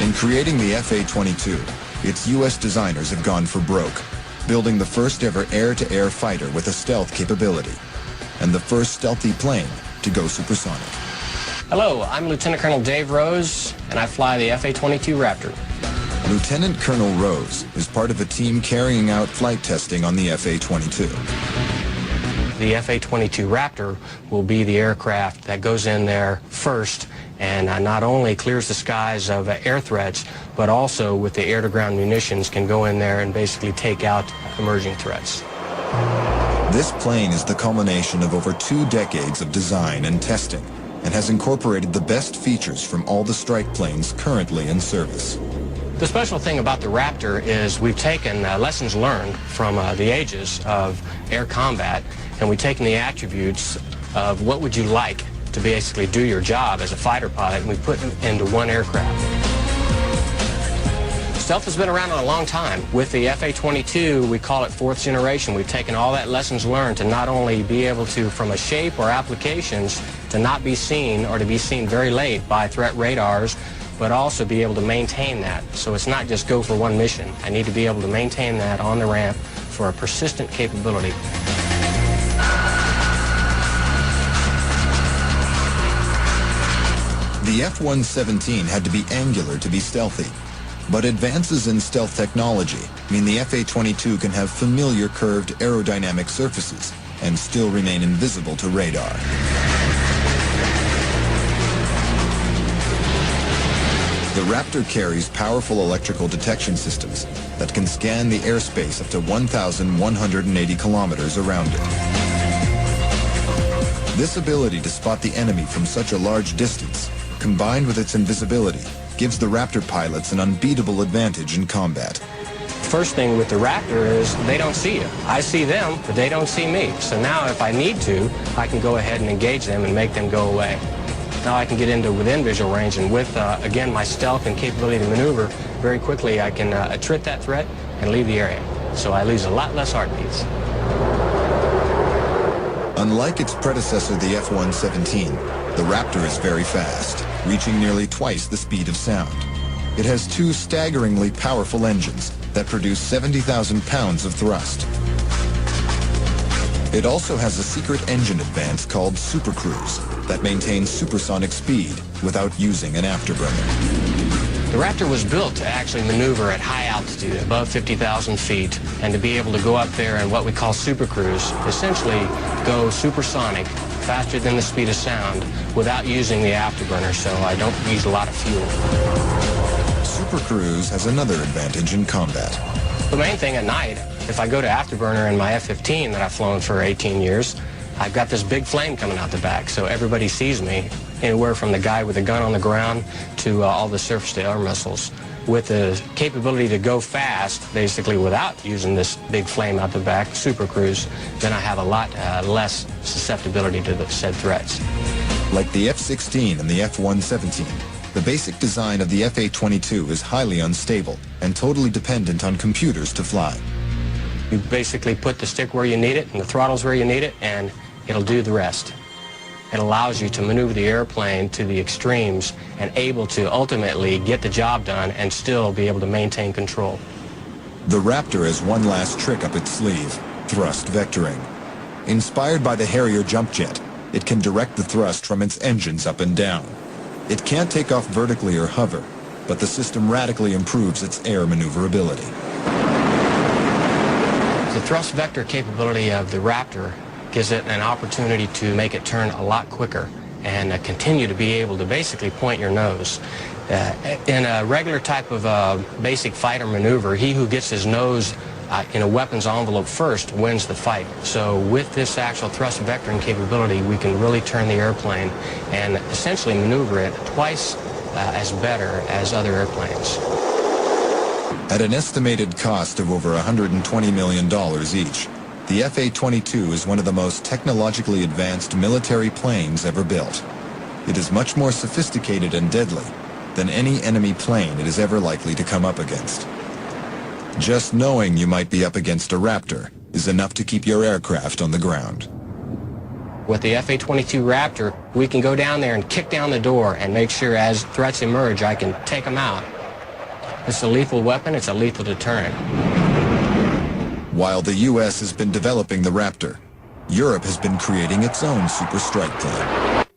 In creating the F-22, its U.S. designers have gone for broke, building the first ever air-to-air fighter with a stealth capability, and the first stealthy plane to go supersonic. Hello, I'm Lieutenant Colonel Dave Rose, and I fly the F-22 Raptor. Lieutenant Colonel Rose is part of a team carrying out flight testing on the F-22. The F-22 Raptor will be the aircraft that goes in there first and not only clears the skies of air threats, but also with the air-to-ground munitions can go in there and basically take out emerging threats. This plane is the culmination of over 2 decades of design and testing and has incorporated the best features from all the strike planes currently in service. The special thing about the Raptor is we've taken lessons learned from the ages of air combat, and we've taken the attributes of what would you like to basically do your job as a fighter pilot, and we put them into one aircraft. Stealth has been around a long time. With the F-22, we call it 4th generation. We've taken all that lessons learned to not only be able to, from a shape or applications, to not be seen or to be seen very late by threat radars, but also be able to maintain that. So it's not just go for one mission. I need to be able to maintain that on the ramp for a persistent capability. The F-117 had to be angular to be stealthy, but advances in stealth technology mean the F-22 can have familiar curved aerodynamic surfaces and still remain invisible to radar. The Raptor carries powerful electrical detection systems that can scan the airspace up to 1,180 kilometers around it. This ability to spot the enemy from such a large distance, combined with its invisibility, gives the Raptor pilots an unbeatable advantage in combat. First thing with the Raptor is they don't see you. I see them, but they don't see me. So now if I need to, I can go ahead and engage them and make them go away. Now I can get into within visual range, and with, again, my stealth and capability to maneuver, very quickly I can attrit that threat and leave the area. So I lose a lot less heartbeats. Unlike its predecessor, the F-117, the Raptor is very fast, reaching nearly twice the speed of sound. It has 2 staggeringly powerful engines that produce 70,000 pounds of thrust. It also has a secret engine advance called Supercruise that maintains supersonic speed without using an afterburner. The Raptor was built to actually maneuver at high altitude, above 50,000 feet, and to be able to go up there in what we call supercruise, essentially go supersonic, faster than the speed of sound, without using the afterburner, so I don't use a lot of fuel. Supercruise has another advantage in combat. The main thing at night, if I go to afterburner in my F-15 that I've flown for 18 years, I've got this big flame coming out the back, so everybody sees me, anywhere from the guy with the gun on the ground to all the surface-to-air missiles. With the capability to go fast, basically without using this big flame out the back, supercruise, then I have a lot less susceptibility to the said threats. Like the F-16 and the F-117, the basic design of the F-22 is highly unstable and totally dependent on computers to fly. You basically put the stick where you need it and the throttles where you need it, and it'll do the rest. It allows you to maneuver the airplane to the extremes and able to ultimately get the job done and still be able to maintain control. The Raptor has one last trick up its sleeve, thrust vectoring. Inspired by the Harrier jump jet, it can direct the thrust from its engines up and down. It can't take off vertically or hover, but the system radically improves its air maneuverability. The thrust vector capability of the Raptor gives it an opportunity to make it turn a lot quicker and continue to be able to basically point your nose. In a regular type of basic fighter maneuver, he who gets his nose in a weapons envelope first wins the fight. So with this actual thrust vectoring capability, we can really turn the airplane and essentially maneuver it twice as better as other airplanes. At an estimated cost of over $120 million each, the F-22 is one of the most technologically advanced military planes ever built. It is much more sophisticated and deadly than any enemy plane it is ever likely to come up against. Just knowing you might be up against a Raptor is enough to keep your aircraft on the ground. With the F-22 Raptor, we can go down there and kick down the door and make sure as threats emerge, I can take them out It's a lethal weapon. It's a lethal deterrent. While the U.S. has been developing the Raptor, Europe has been creating its own super strike plane.